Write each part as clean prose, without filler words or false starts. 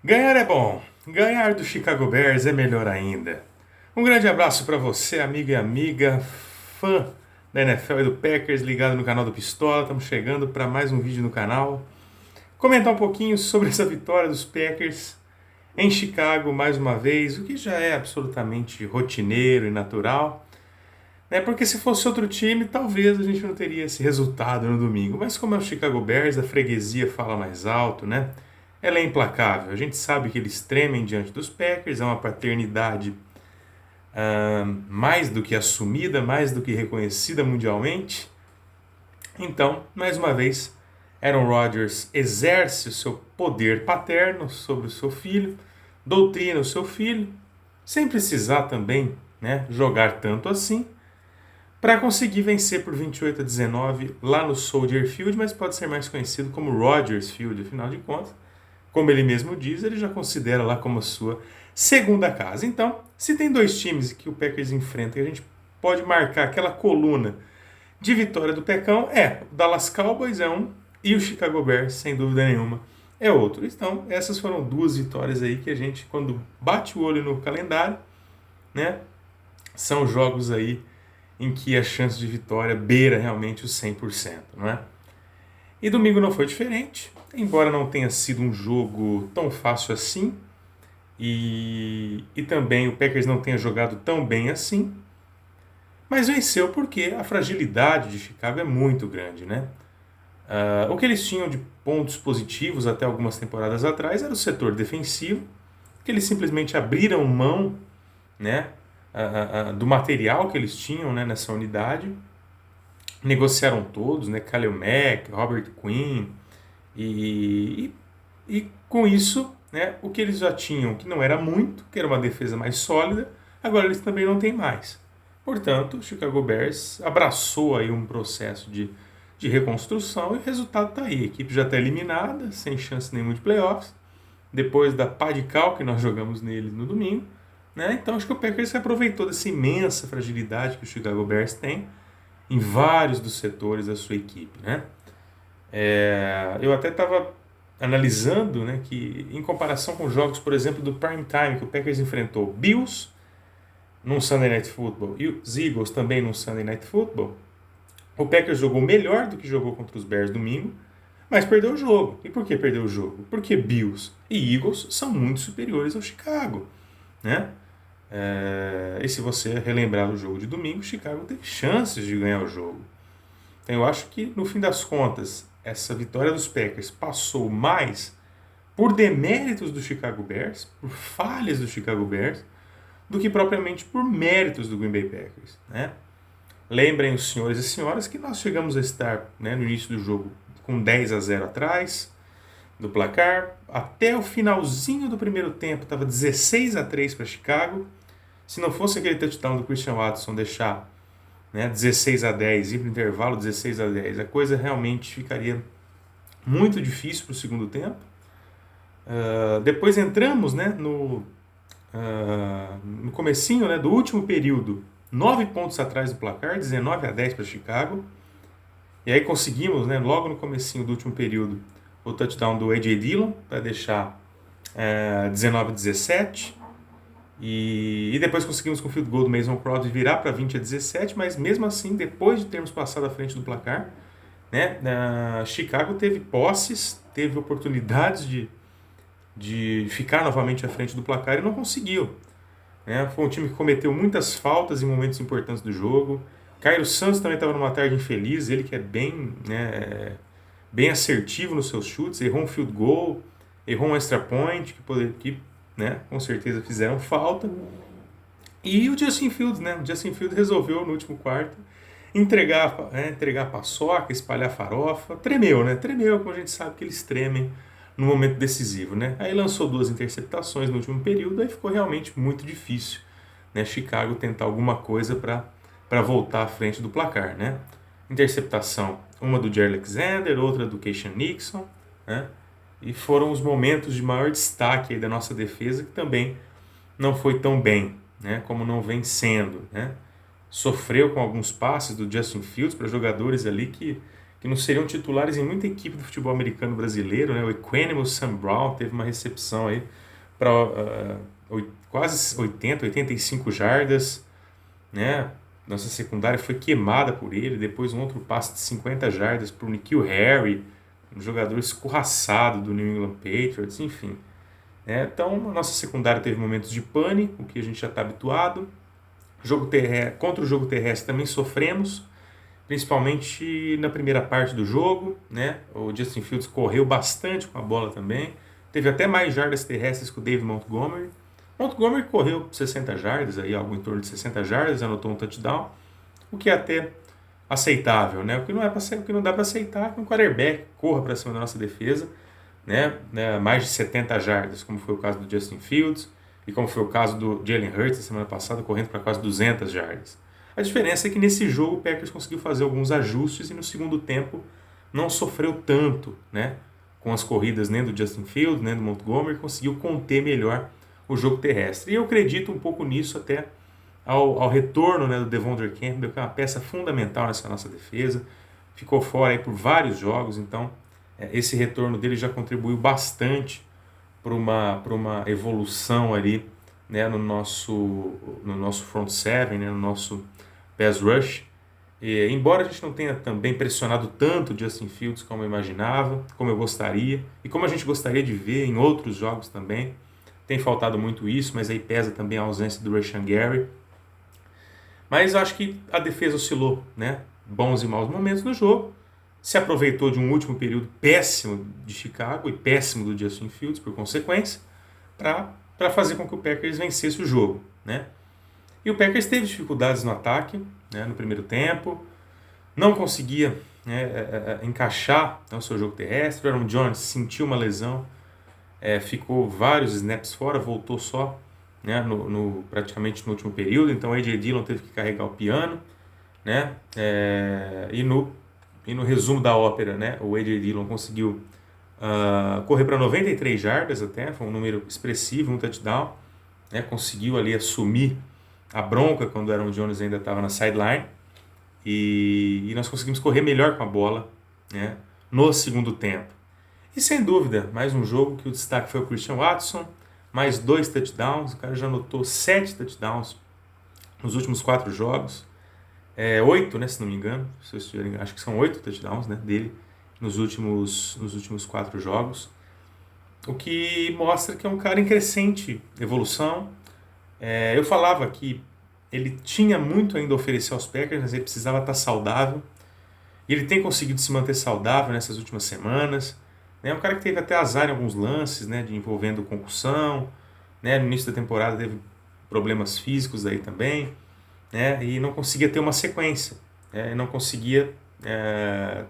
Ganhar é bom, ganhar do Chicago Bears é melhor ainda. Um grande abraço para você, amigo e amiga, fã da NFL e do Packers, ligado no canal do Pistola. Estamos chegando para mais um vídeo no canal. Comentar um pouquinho sobre essa vitória dos Packers em Chicago mais uma vez, o que já é absolutamente rotineiro e natural. Porque se fosse outro time, talvez a gente não teria esse resultado no domingo. Mas como é o Chicago Bears, a freguesia fala mais alto, né? Ela é implacável. A gente sabe que eles tremem diante dos Packers, é uma paternidade mais do que assumida, mais do que reconhecida mundialmente. Então, mais uma vez, Aaron Rodgers exerce o seu poder paterno sobre o seu filho, doutrina o seu filho, sem precisar também, né, jogar tanto assim, para conseguir vencer por 28-19 lá no Soldier Field, mas pode ser mais conhecido como Rodgers Field, afinal de contas, como ele mesmo diz, ele já considera lá como a sua segunda casa. Então, se tem dois times que o Packers enfrenta e a gente pode marcar aquela coluna de vitória do Pecão, o Dallas Cowboys é um e o Chicago Bears, sem dúvida nenhuma, é outro. Então, essas foram duas vitórias aí que a gente, quando bate o olho no calendário, né, são jogos aí em que a chance de vitória beira realmente os 100%, não é? E domingo não foi diferente, embora não tenha sido um jogo tão fácil assim, e também o Packers não tenha jogado tão bem assim, mas venceu porque a fragilidade de Chicago é muito grande, né? O que eles tinham de pontos positivos até algumas temporadas atrás era o setor defensivo, que eles simplesmente abriram mão, né, do material que eles tinham, né, nessa unidade, negociaram todos, né, Khalil Mack, Robert Quinn, e com isso, né, o que eles já tinham, que não era muito, que era uma defesa mais sólida, agora eles também não têm mais. Portanto, o Chicago Bears abraçou aí um processo de reconstrução e o resultado está aí. A equipe já está eliminada, sem chance nenhuma de playoffs, depois da pá de cal que nós jogamos neles no domingo. Né? Então acho que o Packers se aproveitou dessa imensa fragilidade que o Chicago Bears tem em vários dos setores da sua equipe. Né? Eu até estava analisando, né, que em comparação com jogos, por exemplo, do prime time, que o Packers enfrentou Bills num Sunday Night Football e os Eagles também num Sunday Night Football, o Packers jogou melhor do que jogou contra os Bears domingo, mas perdeu o jogo. E por que perdeu o jogo? Porque Bills e Eagles são muito superiores ao Chicago. Né? E se você relembrar o jogo de domingo, Chicago teve chances de ganhar o jogo. Então eu acho que, no fim das contas, essa vitória dos Packers passou mais por deméritos do Chicago Bears, por falhas do Chicago Bears, do que propriamente por méritos do Green Bay Packers. Né? Lembrem os senhores e senhoras que nós chegamos a estar, né, no início do jogo com 10-0 atrás do placar, até o finalzinho do primeiro tempo estava 16-3 para Chicago. Se não fosse aquele touchdown do Christian Watson deixar, né, 16-10, ir para o intervalo 16-10, a coisa realmente ficaria muito difícil para o segundo tempo. Depois entramos, né, no comecinho, né, do último período, 9 pontos atrás do placar, 19-10 para Chicago. E aí conseguimos, né, logo no comecinho do último período, o touchdown do A.J. Dillon para deixar 19-17. E depois conseguimos com o field goal do Mason Crosby virar para 20-17, mas mesmo assim, depois de termos passado à frente do placar, né, Chicago teve posses, teve oportunidades de ficar novamente à frente do placar e não conseguiu. Né? Foi um time que cometeu muitas faltas em momentos importantes do jogo. Cairo Santos também estava numa tarde infeliz, ele que é bem, né, bem assertivo nos seus chutes, errou um field goal, errou um extra point, que né, com certeza fizeram falta. E o Justin Fields, né? O Justin Fields resolveu no último quarto entregar a paçoca, espalhar farofa. Tremeu, né? Tremeu, como a gente sabe que eles tremem no momento decisivo, né? Aí lançou 2 interceptações no último período, aí ficou realmente muito difícil, né? Chicago tentar alguma coisa para voltar à frente do placar, né? Interceptação, uma do Jerry Alexander, outra do Keishan Nixon, né? E foram os momentos de maior destaque aí da nossa defesa, que também não foi tão bem, né, como não vem sendo. Né? Sofreu com alguns passes do Justin Fields para jogadores ali que que não seriam titulares em muita equipe do futebol americano brasileiro, né? O Equanimous Sam Brown teve uma recepção aí para quase 85 jardas, né? Nossa secundária foi queimada por ele, depois um outro passe de 50 jardas para o N'Keal Harry, um jogador escorraçado do New England Patriots, enfim. Então, a nossa secundária teve momentos de pane, o que a gente já está habituado. Contra o jogo terrestre também sofremos, principalmente na primeira parte do jogo, né? O Justin Fields correu bastante com a bola também, teve até mais jardas terrestres que o David Montgomery. Montgomery correu 60 jardas, aí, algo em torno de 60 jardas, anotou um touchdown, o que é até aceitável, né? O que não dá para aceitar é que um quarterback corra para cima da nossa defesa, né? Mais de 70 jardas, como foi o caso do Justin Fields e como foi o caso do Jalen Hurts na semana passada, correndo para quase 200 jardas. A diferença é que nesse jogo o Packers conseguiu fazer alguns ajustes e no segundo tempo não sofreu tanto, né? Com as corridas nem do Justin Fields, nem do Montgomery, conseguiu conter melhor o jogo terrestre. E eu acredito um pouco nisso até ao retorno, né, do Devondre Campbell, que é uma peça fundamental nessa nossa defesa. Ficou fora aí por vários jogos, então esse retorno dele já contribuiu bastante para uma evolução ali, né, no nosso front seven, né, no nosso pass rush. E, embora a gente não tenha também pressionado tanto o Justin Fields como eu imaginava, como eu gostaria, e como a gente gostaria de ver em outros jogos também, tem faltado muito isso, mas aí pesa também a ausência do Rashan Gary. Mas eu acho que a defesa oscilou, né? Bons e maus momentos no jogo, se aproveitou de um último período péssimo de Chicago e péssimo do Justin Fields, por consequência, para fazer com que o Packers vencesse o jogo, né? E o Packers teve dificuldades no ataque, né, no primeiro tempo, não conseguia, né, encaixar, né, o seu jogo terrestre. O Aaron Jones sentiu uma lesão, ficou vários snaps fora, voltou só, né, praticamente no último período, então o A.J. Dillon teve que carregar o piano, né, e no resumo da ópera, né, o A.J. Dillon conseguiu correr para 93 jardas até, foi um número expressivo, um touchdown, né, conseguiu ali assumir a bronca quando o Aaron Jones ainda estava na sideline, e nós conseguimos correr melhor com a bola, né, no segundo tempo. E sem dúvida, mais um jogo que o destaque foi o Christian Watson, mais 2 touchdowns, o cara já anotou 7 touchdowns nos últimos 4 jogos, 8, né, se não me engano, acho que são 8 touchdowns, né, dele nos últimos 4 jogos, o que mostra que é um cara em crescente evolução. Eu falava que ele tinha muito ainda a oferecer aos Packers, mas ele precisava estar saudável. E ele tem conseguido se manter saudável nessas últimas semanas. É um cara que teve até azar em alguns lances, né, envolvendo concussão. Né, no início da temporada teve problemas físicos aí também. Né, e não conseguia ter uma sequência. Não conseguia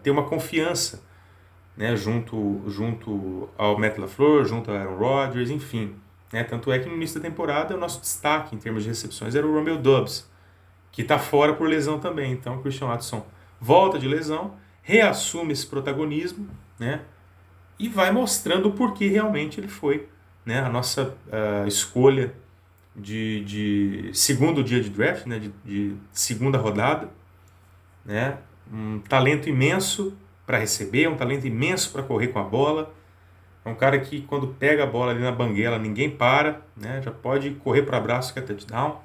ter uma confiança, né, junto ao Matt LaFleur, junto ao Aaron Rodgers, enfim. Tanto é que no início da temporada o nosso destaque em termos de recepções era o Romeo Doubs, que está fora por lesão também. Então o Christian Watson volta de lesão, reassume esse protagonismo, né, e vai mostrando o porquê realmente ele foi, né, a nossa escolha de segundo dia de draft, né, de segunda rodada, né, um talento imenso para receber, um talento imenso para correr com a bola. É um cara que quando pega a bola ali na banguela, ninguém para, né? Já pode correr para abraço que é touchdown.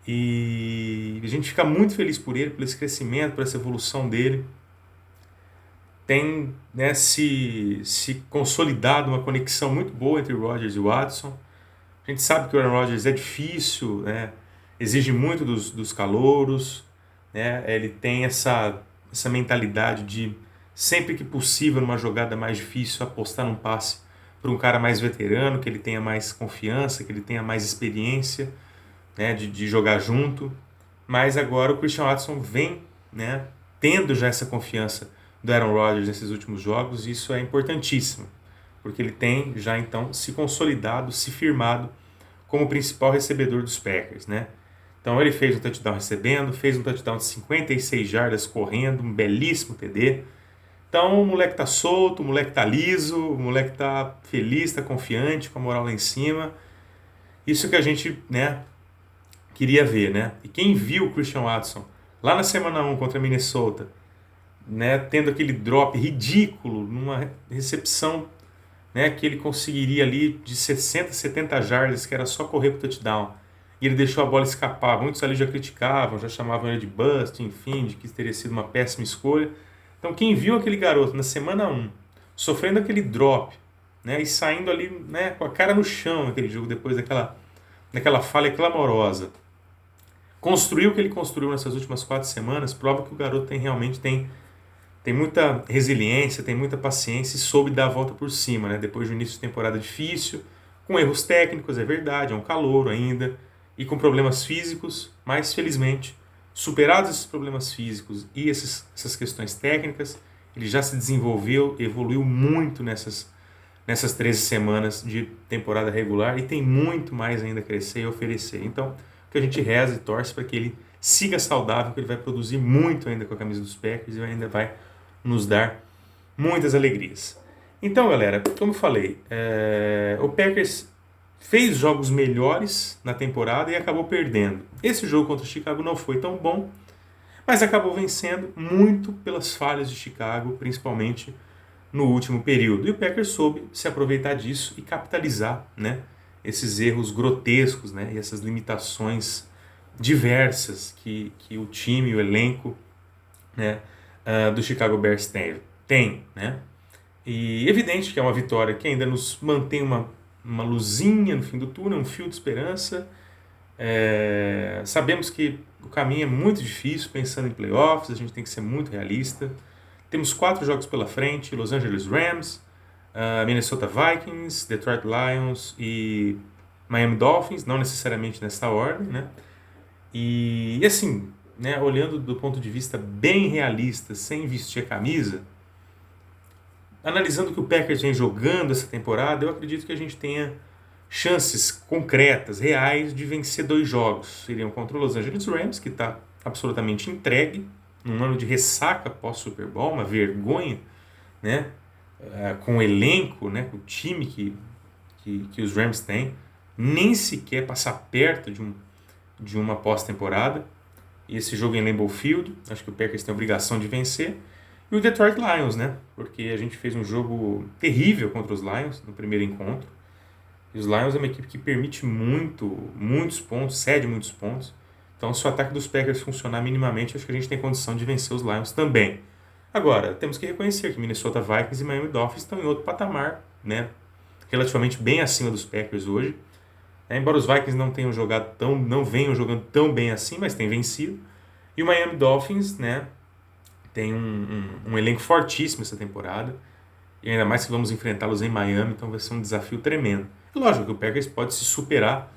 E a gente fica muito feliz por ele, por esse crescimento, por essa evolução dele. Tem, né, se consolidado uma conexão muito boa entre o Rodgers e o Watson. A gente sabe que o Aaron Rodgers é difícil, né? Exige muito dos calouros, né? Ele tem essa mentalidade de, sempre que possível, numa jogada mais difícil, apostar num passe para um cara mais veterano, que ele tenha mais confiança, que ele tenha mais experiência, né, de jogar junto. Mas agora o Christian Watson vem, né, tendo já essa confiança do Aaron Rodgers nesses últimos jogos, e isso é importantíssimo, porque ele tem já então se consolidado, se firmado como o principal recebedor dos Packers, né? Então ele fez um touchdown recebendo, fez um touchdown de 56 jardas correndo, um belíssimo TD. Então o moleque tá solto, o moleque tá liso, o moleque tá feliz, tá confiante, com a moral lá em cima. Isso que a gente, né, queria ver, né? E quem viu o Christian Watson lá na semana 1 contra a Minnesota, né, tendo aquele drop ridículo numa recepção, né, que ele conseguiria ali de 60, 70 jardas, que era só correr para o touchdown. E ele deixou a bola escapar. Muitos ali já criticavam, já chamavam ele de bust, enfim, de que teria sido uma péssima escolha. Então, quem viu aquele garoto na semana 1, sofrendo aquele drop, né, e saindo ali, né, com a cara no chão naquele jogo, depois daquela falha clamorosa, construiu o que ele construiu nessas últimas 4 semanas, prova que o garoto realmente tem muita resiliência, tem muita paciência e soube dar a volta por cima, né? Depois de um início de temporada difícil, com erros técnicos, é verdade, é um calouro ainda, e com problemas físicos, mas felizmente, superados esses problemas físicos e essas questões técnicas, ele já se desenvolveu, evoluiu muito nessas 13 semanas de temporada regular e tem muito mais ainda a crescer e oferecer. Então, o que a gente reza e torce para que ele siga saudável, que ele vai produzir muito ainda com a camisa dos Packers e ainda vai nos dar muitas alegrias. Então, galera, como eu falei, o Packers fez jogos melhores na temporada e acabou perdendo. Esse jogo contra o Chicago não foi tão bom, mas acabou vencendo muito pelas falhas de Chicago, principalmente no último período. E o Packers soube se aproveitar disso e capitalizar, né, esses erros grotescos, né, e essas limitações diversas que o time, o elenco, né, do Chicago Bears tem, né? E evidente que é uma vitória que ainda nos mantém uma luzinha no fim do túnel, um fio de esperança. Sabemos que o caminho é muito difícil, pensando em playoffs, a gente tem que ser muito realista. Temos 4 jogos pela frente: Los Angeles Rams, Minnesota Vikings, Detroit Lions e Miami Dolphins, não necessariamente nessa ordem, né? E assim, né, olhando do ponto de vista bem realista, sem vestir a camisa, analisando o que o Packers vem jogando essa temporada, eu acredito que a gente tenha chances concretas, reais, de vencer 2 jogos. Seriam contra o Los Angeles Rams, que está absolutamente entregue, num ano de ressaca pós-Super Bowl, uma vergonha, né, com o elenco, né, com o time que os Rams têm, nem sequer passar perto de uma pós-temporada. E esse jogo em Lambeau Field, acho que o Packers tem a obrigação de vencer. E o Detroit Lions, né? Porque a gente fez um jogo terrível contra os Lions no primeiro encontro. E os Lions é uma equipe que permite muitos pontos, cede muitos pontos. Então, se o ataque dos Packers funcionar minimamente, acho que a gente tem condição de vencer os Lions também. Agora, temos que reconhecer que Minnesota Vikings e Miami Dolphins estão em outro patamar, né? Relativamente bem acima dos Packers hoje. Embora os Vikings não venham jogando tão bem assim, mas têm vencido. E o Miami Dolphins, né, tem um elenco fortíssimo essa temporada. E ainda mais que vamos enfrentá-los em Miami, então vai ser um desafio tremendo. É lógico que o Packers pode se superar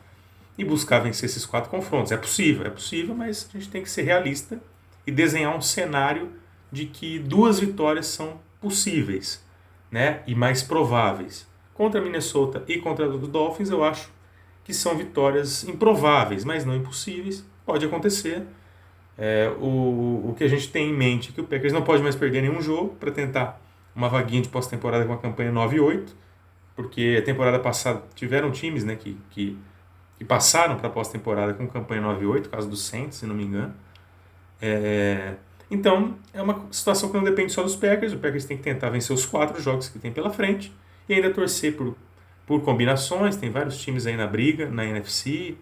e buscar vencer esses 4 confrontos. É possível, mas a gente tem que ser realista e desenhar um cenário de que 2 vitórias são possíveis, né, e mais prováveis. Contra Minnesota e contra os Dolphins, eu acho que são vitórias improváveis, mas não impossíveis. Pode acontecer. O que a gente tem em mente é que o Packers não pode mais perder nenhum jogo para tentar uma vaguinha de pós-temporada com a campanha 9-8, porque a temporada passada tiveram times, né, que passaram para a pós-temporada com campanha 9-8, caso do Saints, se não me engano. Então, é uma situação que não depende só dos Packers. O Packers tem que tentar vencer os 4 jogos que tem pela frente e ainda torcer por combinações. Tem vários times aí na briga, na NFC,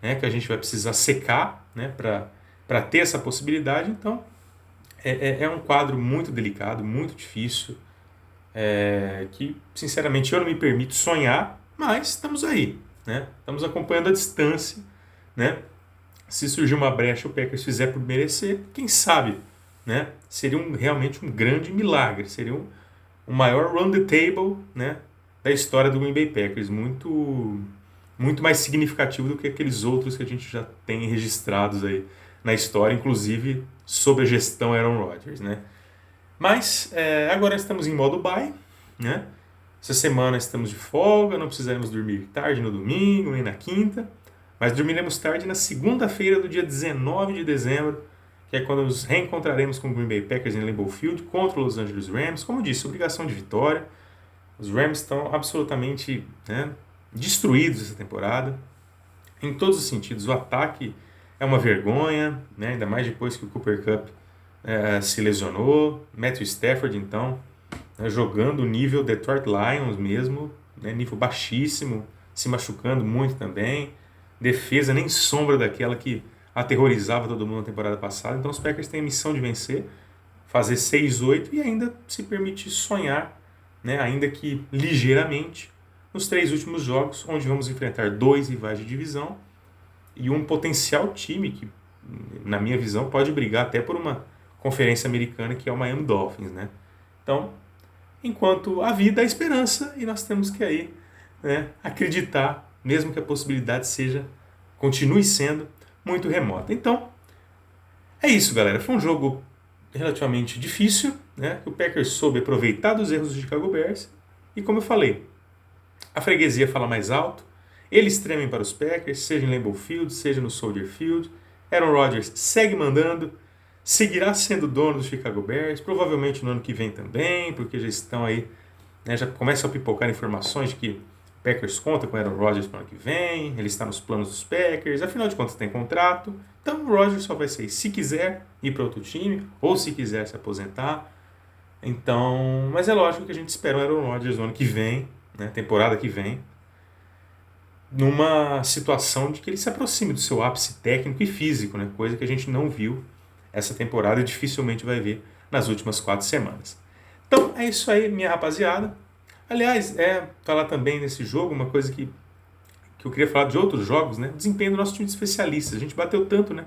né, que a gente vai precisar secar, né, para ter essa possibilidade. Então, é um quadro muito delicado, muito difícil, que, sinceramente, eu não me permito sonhar, mas estamos aí, né? Estamos acompanhando a distância, né? Se surgir uma brecha, o Packers fizer por merecer, quem sabe, né? Seria realmente um grande milagre, seria o maior run the table, né, da história do Green Bay Packers, muito mais significativo do que aqueles outros que a gente já tem registrados aí na história, inclusive sob a gestão Aaron Rodgers, né? Mas agora estamos em modo bye, né? Essa semana estamos de folga, não precisaremos dormir tarde no domingo nem na quinta, mas dormiremos tarde na segunda-feira do dia 19 de dezembro, que é quando nos reencontraremos com o Green Bay Packers em Lambeau Field contra os Los Angeles Rams. Como disse, obrigação de vitória. Os Rams estão absolutamente, né, destruídos essa temporada, em todos os sentidos. O ataque é uma vergonha, né, ainda mais depois que o Cooper Kupp se lesionou. Matthew Stafford, então, né, jogando o nível Detroit Lions mesmo, né, nível baixíssimo, se machucando muito também. Defesa nem sombra daquela que aterrorizava todo mundo na temporada passada. Então os Packers têm a missão de vencer, fazer 6-8 e ainda se permitir sonhar, né, ainda que ligeiramente, nos 3 últimos jogos, onde vamos enfrentar 2 rivais de divisão e um potencial time que, na minha visão, pode brigar até por uma conferência americana, que é o Miami Dolphins, né? Então, enquanto a vida, a esperança, e nós temos que aí, né, acreditar, mesmo que a possibilidade continue sendo muito remota. Então, é isso, galera. Foi um jogo relativamente difícil, né? O Packers soube aproveitar dos erros do Chicago Bears e, como eu falei, a freguesia fala mais alto, eles tremem para os Packers, seja em Lambeau Field, seja no Soldier Field. Aaron Rodgers segue mandando, seguirá sendo dono do Chicago Bears, provavelmente no ano que vem também, porque já estão aí, né, já começam a pipocar informações de que o Packers conta com o Aaron Rodgers para o ano que vem, ele está nos planos dos Packers, afinal de contas tem contrato, então o Rodgers só vai sair se quiser ir para outro time, ou se quiser se aposentar. Então, mas é lógico que a gente espera o Aaron Rodgers no ano que vem, né, temporada que vem, numa situação de que ele se aproxime do seu ápice técnico e físico, né, coisa que a gente não viu essa temporada e dificilmente vai ver nas últimas 4 semanas. Então é isso aí, minha rapaziada. Aliás, falar também nesse jogo uma coisa que eu queria falar de outros jogos, né? O desempenho do nosso time de especialistas. A gente bateu tanto, né,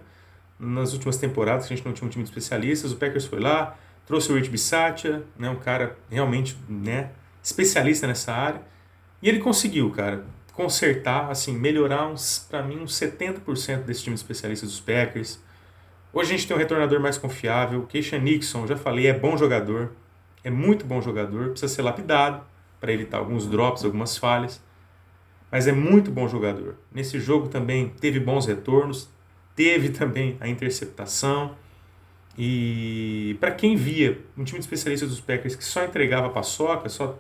nas últimas temporadas que a gente não tinha um time de especialistas. O Packers foi lá, trouxe o Rich Bisaccia, né, um cara realmente, né, especialista nessa área. E ele conseguiu, cara, consertar, assim, melhorar para mim uns 70% desse time de especialistas dos Packers. Hoje a gente tem um retornador mais confiável. O Keisean Nixon, já falei, é bom jogador. É muito bom jogador. Precisa ser lapidado para evitar alguns drops, algumas falhas. Mas é muito bom jogador. Nesse jogo também teve bons retornos. Teve também a interceptação. E para quem via um time de especialistas dos Packers que só entregava paçoca, só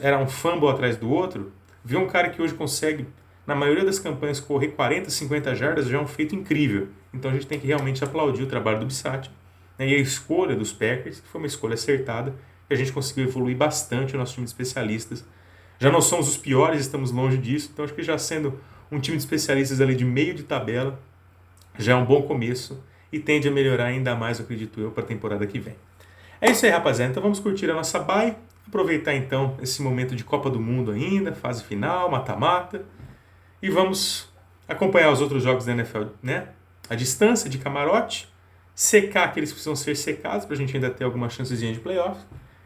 era um fumble atrás do outro, viu um cara que hoje consegue, na maioria das campanhas, correr 40, 50 jardas, já é um feito incrível. Então a gente tem que realmente aplaudir o trabalho do Bisaccia, né, e a escolha dos Packers, que foi uma escolha acertada, e a gente conseguiu evoluir bastante o nosso time de especialistas. Já não somos os piores, estamos longe disso, então acho que já sendo um time de especialistas ali de meio de tabela, já é um bom começo e tende a melhorar ainda mais, acredito eu, para a temporada que vem. É isso aí, rapaziada. Então vamos curtir a nossa bye, aproveitar então esse momento de Copa do Mundo ainda, fase final, mata-mata, e vamos acompanhar os outros jogos da NFL, né? A distância de camarote, secar aqueles que precisam ser secados para a gente ainda ter alguma chancezinha de playoff,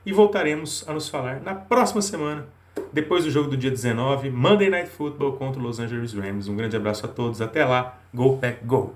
e voltaremos a nos falar na próxima semana, depois do jogo do dia 19, Monday Night Football contra o Los Angeles Rams. Um grande abraço a todos, até lá, Go Pack Go!